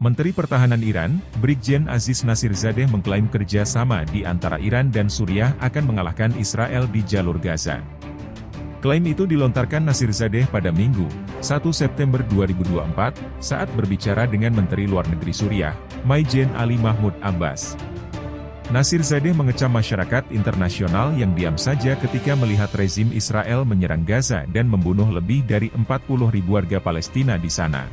Menteri Pertahanan Iran, Brigjen Aziz Nasirzadeh mengklaim kerjasama di antara Iran dan Suriah akan mengalahkan Israel di jalur Gaza. Klaim itu dilontarkan Nasirzadeh pada Minggu, 1 September 2024, saat berbicara dengan Menteri Luar Negeri Suriah, Maijen Ali Mahmud Abbas. Nasirzadeh mengecam masyarakat internasional yang diam saja ketika melihat rezim Israel menyerang Gaza dan membunuh lebih dari 40.000 warga Palestina di sana.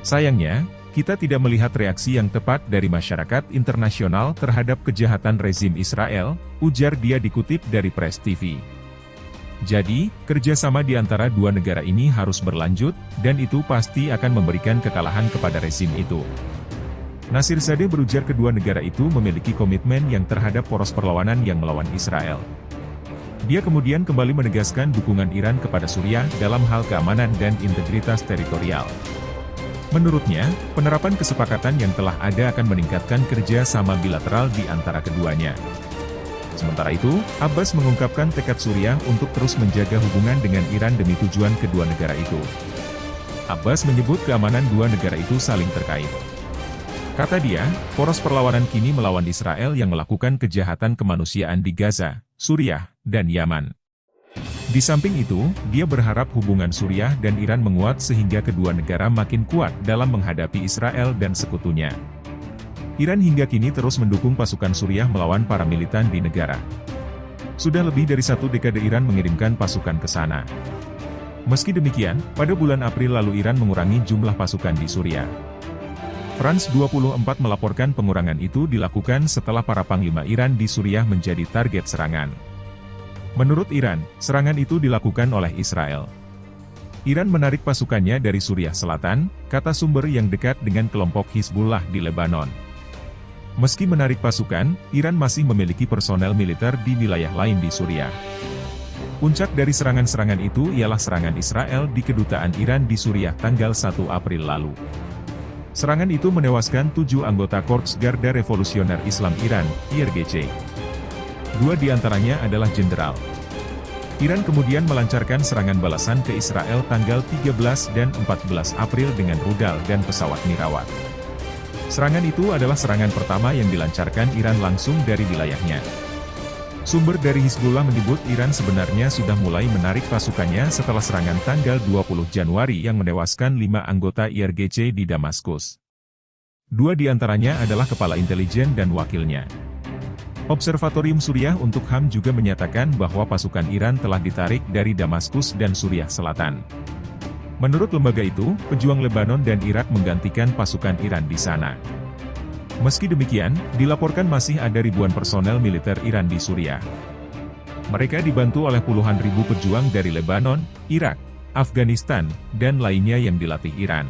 Sayangnya, kita tidak melihat reaksi yang tepat dari masyarakat internasional terhadap kejahatan rezim Israel, ujar dia dikutip dari Press TV. Jadi, kerjasama di antara dua negara ini harus berlanjut, dan itu pasti akan memberikan kekalahan kepada rezim itu. Nasirzadeh berujar kedua negara itu memiliki komitmen yang terhadap poros perlawanan yang melawan Israel. Dia kemudian kembali menegaskan dukungan Iran kepada Suriah dalam hal keamanan dan integritas teritorial. Menurutnya, penerapan kesepakatan yang telah ada akan meningkatkan kerja sama bilateral di antara keduanya. Sementara itu, Abbas mengungkapkan tekad Suriah untuk terus menjaga hubungan dengan Iran demi tujuan kedua negara itu. Abbas menyebut keamanan dua negara itu saling terkait. Kata dia, poros perlawanan kini melawan Israel yang melakukan kejahatan kemanusiaan di Gaza, Suriah, dan Yaman. Di samping itu, dia berharap hubungan Suriah dan Iran menguat sehingga kedua negara makin kuat dalam menghadapi Israel dan sekutunya. Iran hingga kini terus mendukung pasukan Suriah melawan para militan di negara. Sudah lebih dari 1 dekade Iran mengirimkan pasukan ke sana. Meski demikian, pada bulan April lalu Iran mengurangi jumlah pasukan di Suriah. France 24 melaporkan pengurangan itu dilakukan setelah para panglima Iran di Suriah menjadi target serangan. Menurut Iran, serangan itu dilakukan oleh Israel. Iran menarik pasukannya dari Suriah Selatan, kata sumber yang dekat dengan kelompok Hizbullah di Lebanon. Meski menarik pasukan, Iran masih memiliki personel militer di wilayah lain di Suriah. Puncak dari serangan-serangan itu ialah serangan Israel di kedutaan Iran di Suriah tanggal 1 April lalu. Serangan itu menewaskan 7 anggota Korps Garda Revolusioner Islam Iran, IRGC. 2 di antaranya adalah jenderal. Iran kemudian melancarkan serangan balasan ke Israel tanggal 13 dan 14 April dengan rudal dan pesawat nirawak. Serangan itu adalah serangan pertama yang dilancarkan Iran langsung dari wilayahnya. Sumber dari Hizbullah menyebut Iran sebenarnya sudah mulai menarik pasukannya setelah serangan tanggal 20 Januari yang menewaskan 5 anggota IRGC di Damaskus. 2 di antaranya adalah kepala intelijen dan wakilnya. Observatorium Suriah untuk HAM juga menyatakan bahwa pasukan Iran telah ditarik dari Damaskus dan Suriah Selatan. Menurut lembaga itu, pejuang Lebanon dan Irak menggantikan pasukan Iran di sana. Meski demikian, dilaporkan masih ada ribuan personel militer Iran di Suriah. Mereka dibantu oleh puluhan ribu pejuang dari Lebanon, Irak, Afghanistan, dan lainnya yang dilatih Iran.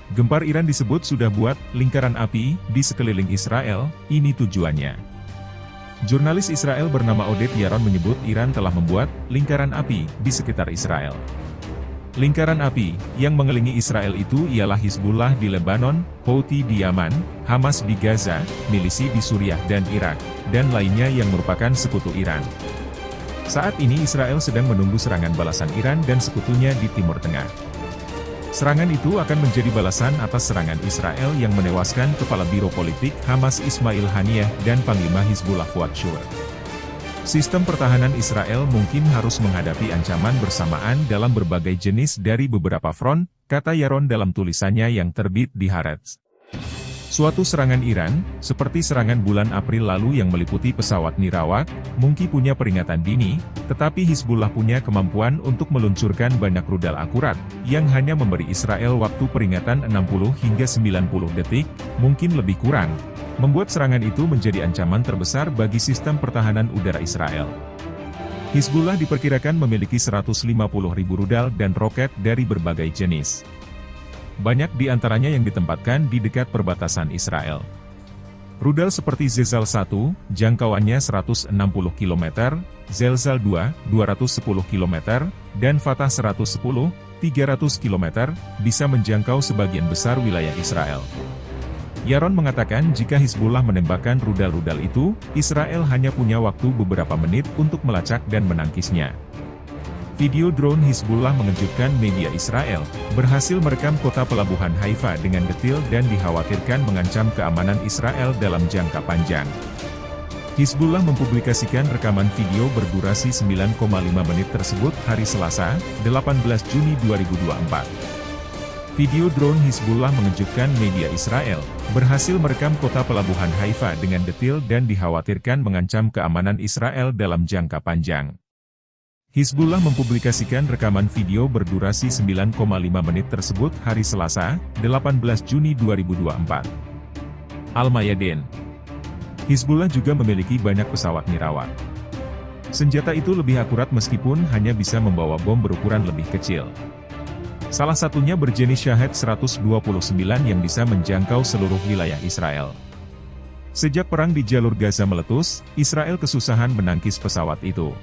Gempar Iran disebut sudah buat lingkaran api di sekeliling Israel, ini tujuannya. Jurnalis Israel bernama Oded Yaron menyebut Iran telah membuat lingkaran api di sekitar Israel. Lingkaran api yang mengelilingi Israel itu ialah Hizbullah di Lebanon, Houthi di Yaman, Hamas di Gaza, milisi di Suriah dan Irak, dan lainnya yang merupakan sekutu Iran. Saat ini Israel sedang menunggu serangan balasan Iran dan sekutunya di Timur Tengah. Serangan itu akan menjadi balasan atas serangan Israel yang menewaskan Kepala Biro Politik Hamas Ismail Haniyeh dan Panglima Hizbullah Fuad Shur. Sistem pertahanan Israel mungkin harus menghadapi ancaman bersamaan dalam berbagai jenis dari beberapa front, kata Yaron dalam tulisannya yang terbit di Haaretz. Suatu serangan Iran, seperti serangan bulan April lalu yang meliputi pesawat nirawak, mungkin punya peringatan dini, tetapi Hizbullah punya kemampuan untuk meluncurkan banyak rudal akurat, yang hanya memberi Israel waktu peringatan 60 hingga 90 detik, mungkin lebih kurang, membuat serangan itu menjadi ancaman terbesar bagi sistem pertahanan udara Israel. Hizbullah diperkirakan memiliki 150.000 rudal dan roket dari berbagai jenis. Banyak di antaranya yang ditempatkan di dekat perbatasan Israel. Rudal seperti Zalzal 1, jangkauannya 160 km, Zalzal 2, 210 km, dan Fatah 110, 300 km, bisa menjangkau sebagian besar wilayah Israel. Yaron mengatakan jika Hizbullah menembakkan rudal-rudal itu, Israel hanya punya waktu beberapa menit untuk melacak dan menangkisnya. Video drone Hizbullah mengejutkan media Israel, berhasil merekam kota pelabuhan Haifa dengan detil dan dikhawatirkan mengancam keamanan Israel dalam jangka panjang. Hizbullah mempublikasikan rekaman video berdurasi 9,5 menit tersebut hari Selasa, 18 Juni 2024. Video drone Hizbullah mengejutkan media Israel, berhasil merekam kota pelabuhan Haifa dengan detil dan dikhawatirkan mengancam keamanan Israel dalam jangka panjang. Hizbullah mempublikasikan rekaman video berdurasi 9,5 menit tersebut hari Selasa, 18 Juni 2024. Al-Mayadin. Hizbullah juga memiliki banyak pesawat nirawak. Senjata itu lebih akurat meskipun hanya bisa membawa bom berukuran lebih kecil. Salah satunya berjenis Shahed 129 yang bisa menjangkau seluruh wilayah Israel. Sejak perang di jalur Gaza meletus, Israel kesusahan menangkis pesawat itu.